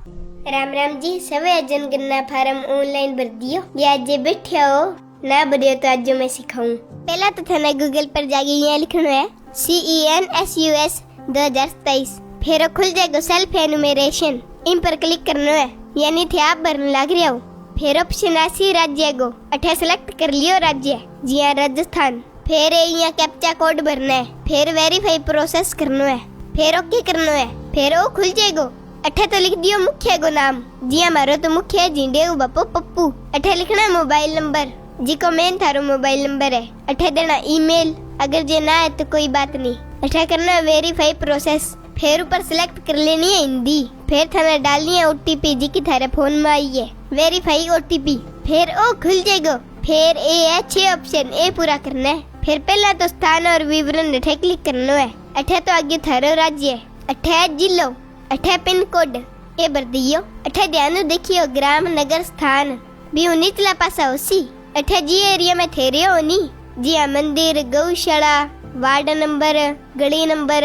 राम राम जी। सवे जनगणना farm online भर दियो या आज बैठे हो ना भरियो तो आज मैं सिखाऊं। पहला तो थाने गूगल पर जाके यहाँ लिखना है CENSUS 2027। फिर खुल जाएगा सेल्फ एनुमरेशन। इन पर क्लिक करना है, यानी थे आप भरने लग रहे हो। फिर ऑप्शन आसी राज्य को अठे सेलेक्ट कर लियो राज्य, जी हाँ राजस्थान। फिर यहाँ कैप्चा कोड भरना है, फिर वेरीफाई प्रोसेस करना है, फिर ओके करना है। फिर वो खुल जाएगा। अठे तो लिख दियो मुख्य को नाम, जी हमारो तो मुख्य है झिंडे बापू पप्पू। अठे लिखना है मोबाइल नंबर, जी को मेन थारो मोबाइल नंबर है। अठे देना ईमेल, अगर जे ना है तो कोई बात नहीं। अठे करना है वेरीफाई प्रोसेस। फिर ऊपर सिलेक्ट कर लेनी है हिंदी। फिर थाने डालनी है OTP जी की थारे फोन में आई है, वेरीफाई OTP। फिर ओ खुल जाएगा। फिर ए है 6 ऑप्शन, ए पूरा करना है। फिर पहला तो स्थान और विवरण अठे क्लिक करना है। अठे तो आगे थारो राज्य, अठे जिलो, अठे पिन कोड ये भर दियो। अठे ध्यान देखियो ग्राम नगर स्थान भी निचला पासा होसी। अठे जी एरिया में थे रहे हो नी, जी हाँ मंदिर, गौशाला, वार्ड नंबर, गली नंबर,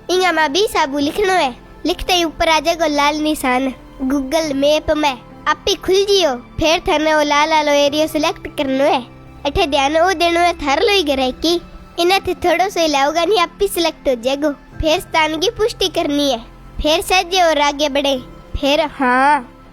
इंगा में भी साबू लिखनो है। लिखते ही ऊपर आ जाएगा लाल निशान गूगल मैप में, आप ही खुल जियो। फिर थाने वो लाल वालो एरिया सिलेक्ट करनो है। अठे ध्यान वो देनो है थार लो ही घर की, इन्हें थे थोड़ो सो लाओगा नहीं, आप ही सिलेक्ट हो जाएगो। फिर स्थान की पुष्टि करनी है। फिर सजे और आगे बढ़े। फिर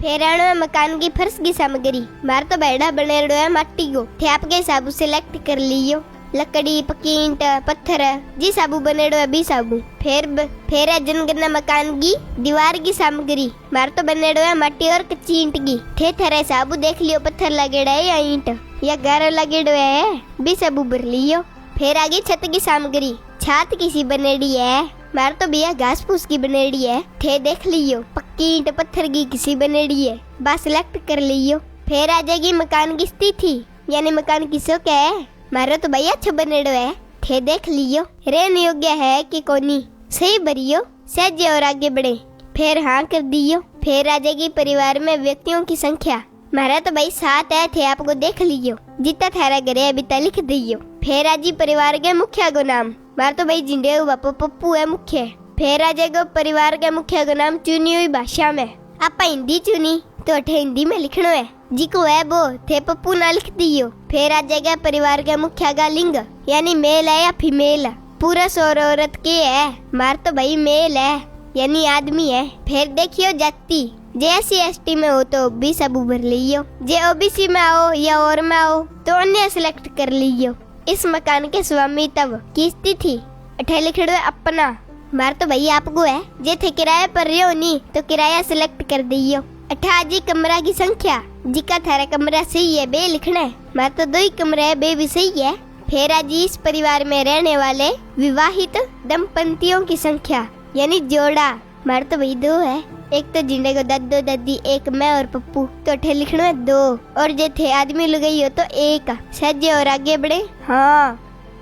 फिर आनो है मकान की फर्श की सामग्री। मार तो बैठा बनेड़ो है माटी को, थे आपके साबू सिलेक्ट कर लियो। लकड़ी, पक्की ईंट, पत्थर, जी साबू बनेड़ो है बी साबू। फिर है जनगणना मकान की दीवार की सामग्री। मार तो बनेड़ो है माटी और कच्ची ईंट की। थे थरे साबू देख लियो पत्थर लगेड़ा है या ईंट या गारो लगेड़ो है, बी साबू भर लियो। फिर आगे छत की सामग्री, छत किसी बनेड़ी है। मार तो भैया घास फूस की बनेड़ी है, थे देख लियो। पक्की ईंट पत्थर की किसी बनेड़ी है, बस सिलेक्ट कर लियो। फिर आ जाएगी मकान की स्थिति, यानी मकान किसो क्या है। मारो तो भैया अच्छा बनेड़ो है, थे देख लियो। रहने योग्य है कि कोनी, सही भरियो। सहजे और आगे बढ़े। फिर हाँ कर दियो। फिर आ जाएगी परिवार में व्यक्तियों की संख्या। मारा तो भाई 7 है, थे आपको देख लियो। जितना थारा घर है अभी लिख दियो। फिर आजी परिवार के मुखिया को नाम। मार तो भाई जिंडे बापू पप्पू है मुख्य। फिर आ जाएगा परिवार के मुखिया को नाम चुनी हुई भाषा में। आप हिंदी चुनी तो अठे हिंदी में लिखना है, जी को है वो थे पप्पू ना लिख दियो। फिर आ जाएगा परिवार के मुखिया का लिंग, यानी मेल है या फीमेल, पुरुष और औरत के है। मार तो भाई मेल है, यानी आदमी है। फिर देखियो जाति, जे SC/ST में हो तो भी सबू भर लियो। जे OBC में आओ या और में आओ तो अन्य सिलेक्ट कर लियो। इस मकान के स्वामित्व की स्थिति अठे लिखड़ो है अपना। मार तो भैया आपको है। जे थे किराए पर रहो नी तो किराया सिलेक्ट कर दियो। अठा जी कमरा की संख्या, जी का थारा कमरा सही है बे लिखना है। मार तो 2 ही कमरे है, बे भी सही है। फिर आज इस परिवार में रहने वाले विवाहित दंपतियों की संख्या, यानी जोड़ा। मार तो भाई 2 है, एक तो जिंडे को दादो दादी, एक मैं और पप्पू, तो अठे लिखना है 2। और जे थे आदमी लुगाई हो तो 1। सजे और आगे बढ़े।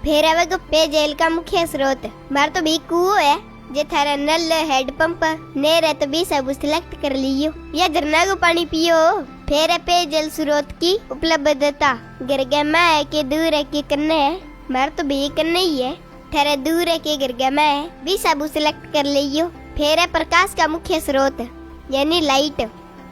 फिर आवेगा पेयजल का मुख्य स्रोत। मार तो भी कुओं है। जे थारा नल, हैंडपंप, नहर है तो भी सब सिलेक्ट कर लियो, या झरना को पानी पियो। फिर है पेयजल स्रोत की उपलब्धता, गरगमा है कि दूर है कि कन्ने है। मार तो भी कन्ने ही है, थारा दूर है कि गरगमा है, भी सब सिलेक्ट कर लियो। फिर है प्रकाश का मुख्य स्रोत, यानी लाइट,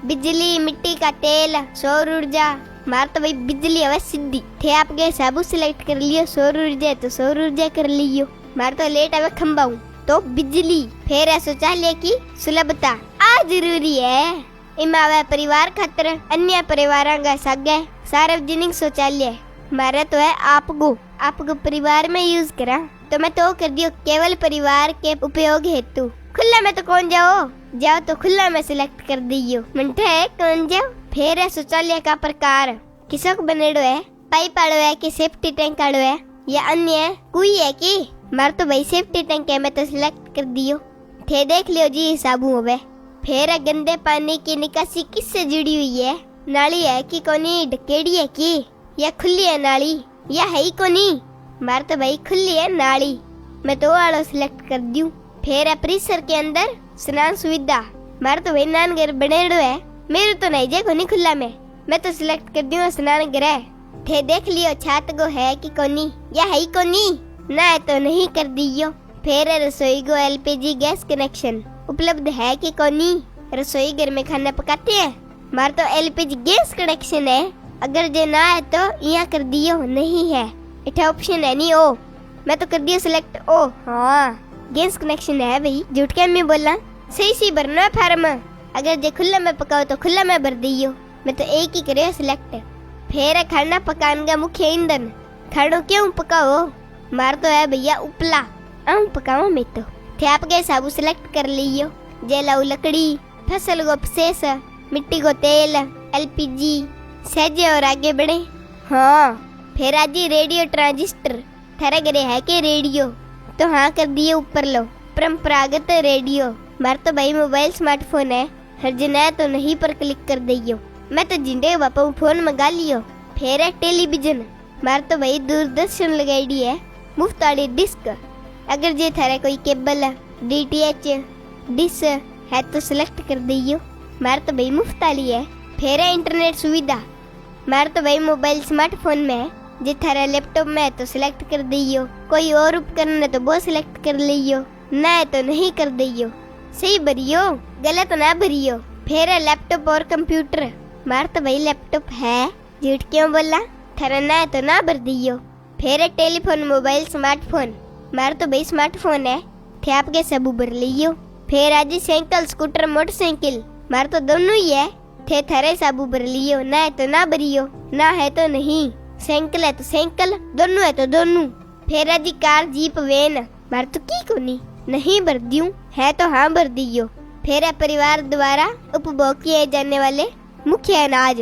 बिजली, मिट्टी का तेल, सौर ऊर्जा। मार तो भाई बिजली है सीधी, थे आपके साबू सिलेक्ट कर लियो। सौर ऊर्जा तो सौर ऊर्जा कर लियो। मार तो लेट है खंबा तो बिजली। फिर है शौचालय की सुलभता, आ जरूरी है। इमा वे परिवार खातर अन्य परिवार का सागे सार्वजनिक शौचालय। मारा तो है आपको परिवार में यूज करा तो मैं तो कर दियो केवल परिवार के उपयोग हेतु। खुला में तो कौन जाओ तो खुला में सिलेक्ट कर दियो। मंठे है कौन जाओ। फिर है शौचालय का प्रकार, किसक बनेड़ो है, पाइप आड़ो है कि सेफ्टी टैंक आड़ो है या अन्य कोई है कि। मार तो भाई सेफ्टी टैंक है, मैं तो सिलेक्ट कर दियो। थे देख लियो जी हिसाबू होवे। फिर है गंदे पानी की निकासी किससे जुड़ी हुई है, नाली है कि कोनी, ढकेड़ी है कि या खुली है नाली, या है ही कोनी। मार तो भाई खुली है नाली, मैं तो वालों सिलेक्ट कर दियो। फिर है परिसर के अंदर स्नान सुविधा। मार तो भाई नान घर बनेड़ो है, मेरे तो नहीं जे कोनी खुला में, मैं तो सिलेक्ट कर दियो स्नान गृह। थे देख लियो छात को है कि कोनी या है ही कोनी, ना है तो नहीं कर दियो। फिर रसोई को LPG गैस कनेक्शन उपलब्ध है कि कोनी, रसोई घर में खाना पकाते हैं। मार तो एलपीजी गैस कनेक्शन है। अगर जे ना है तो यहाँ कर दियो, नहीं है इठा ऑप्शन है नहीं ओ। मैं तो कर दियो सिलेक्ट ओ। हाँ गैस कनेक्शन है भाई, झूठ क्या मैं बोला। सही भरना है फार्म। अगर जे खुला में पकाओ तो खुला में भर दियो। मैं तो एक ही करे सिलेक्ट। फिर खाना पकाने का मुख्य ईंधन। खानो क्यों पकाओ? मार तो है भैया उपला। पकाओ मैं तो थे आपके हिसाब सिलेक्ट कर लियो। जलाऊ लकड़ी, फसल को अवशेष, मिट्टी को तेल, एलपीजी सहजे और आगे बढ़े। हाँ फिर आज रेडियो ट्रांजिस्टर। थारे घरे है के रेडियो? तो हाँ कर दिए ऊपर लो परंपरागत रेडियो। मार तो भाई मोबाइल स्मार्टफोन है, हर जना तो नहीं पर क्लिक कर दियो। मैं तो जिंदे बापा फोन मंगा लियो। फिर है टेलीविजन। मार तो भाई दूरदर्शन लगाई है, मुफ्त वाली डिस्क। अगर जे थारे कोई केबल डीटीएच डिश है तो सिलेक्ट कर दियो। मार तो भाई मुफ्त वाली है। फिर है इंटरनेट सुविधा। मार तो भाई मोबाइल स्मार्टफोन में है। जे थारा लैपटॉप में है तो सिलेक्ट कर दियो। कोई और उपकरण है तो वो सिलेक्ट कर लियो, ना है तो नहीं कर दियो। सही भरियो, गलत ना भरियो। फिर है लैपटॉप और कंप्यूटर। मार तो भाई लैपटॉप है, झूठ क्यों बोला। थारा ना है तो ना भर दियो। फिर है टेलीफोन मोबाइल स्मार्टफोन। मार तो भाई स्मार्टफोन है, थे आपके सब भर लियो। फिर आज साइकिल स्कूटर मोटरसाइकिल। मार तो दोनों ही है, थे थारे साबू भर लियो। ना है तो ना भरियो, ना है तो नहीं। साइकिल है तो साइकिल, दोनों है तो दोनों। फिर आज कार जीप वैन। मार तो की कोनी, नहीं भर दियो, है तो हाँ भर दियो। फिर है परिवार द्वारा उपभोग किए जाने वाले मुख्य अनाज।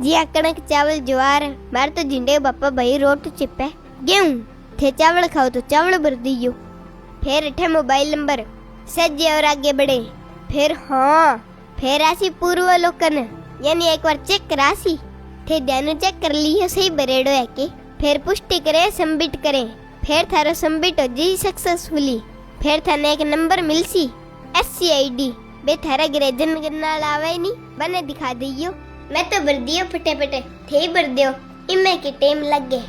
जी कणक चावल ज्वार। मार तो झिंडे बापा भाई रोट चिप्पे गेहूं। थे चावल खाओ तो चावल भर दियो। फिर अठे मोबाइल नंबर सज्जे और आगे बढ़े। फिर हाँ फिर राशि पूर्वावलोकन, यानी एक बार चेक राशि थे ध्यान चेक कर ली है सही बरेडो है के। फिर पुष्टि करे सबमिट करे। फिर थारो सबमिट हो जी सक्सेसफुली। फिर थाने एक नंबर मिलसी SCID। बे थारा गिरे जनगणना लावे नहीं बने दिखा दियो। मैं तो भर दियो फटे थे भर दियो। इमे के टाइम लग गए।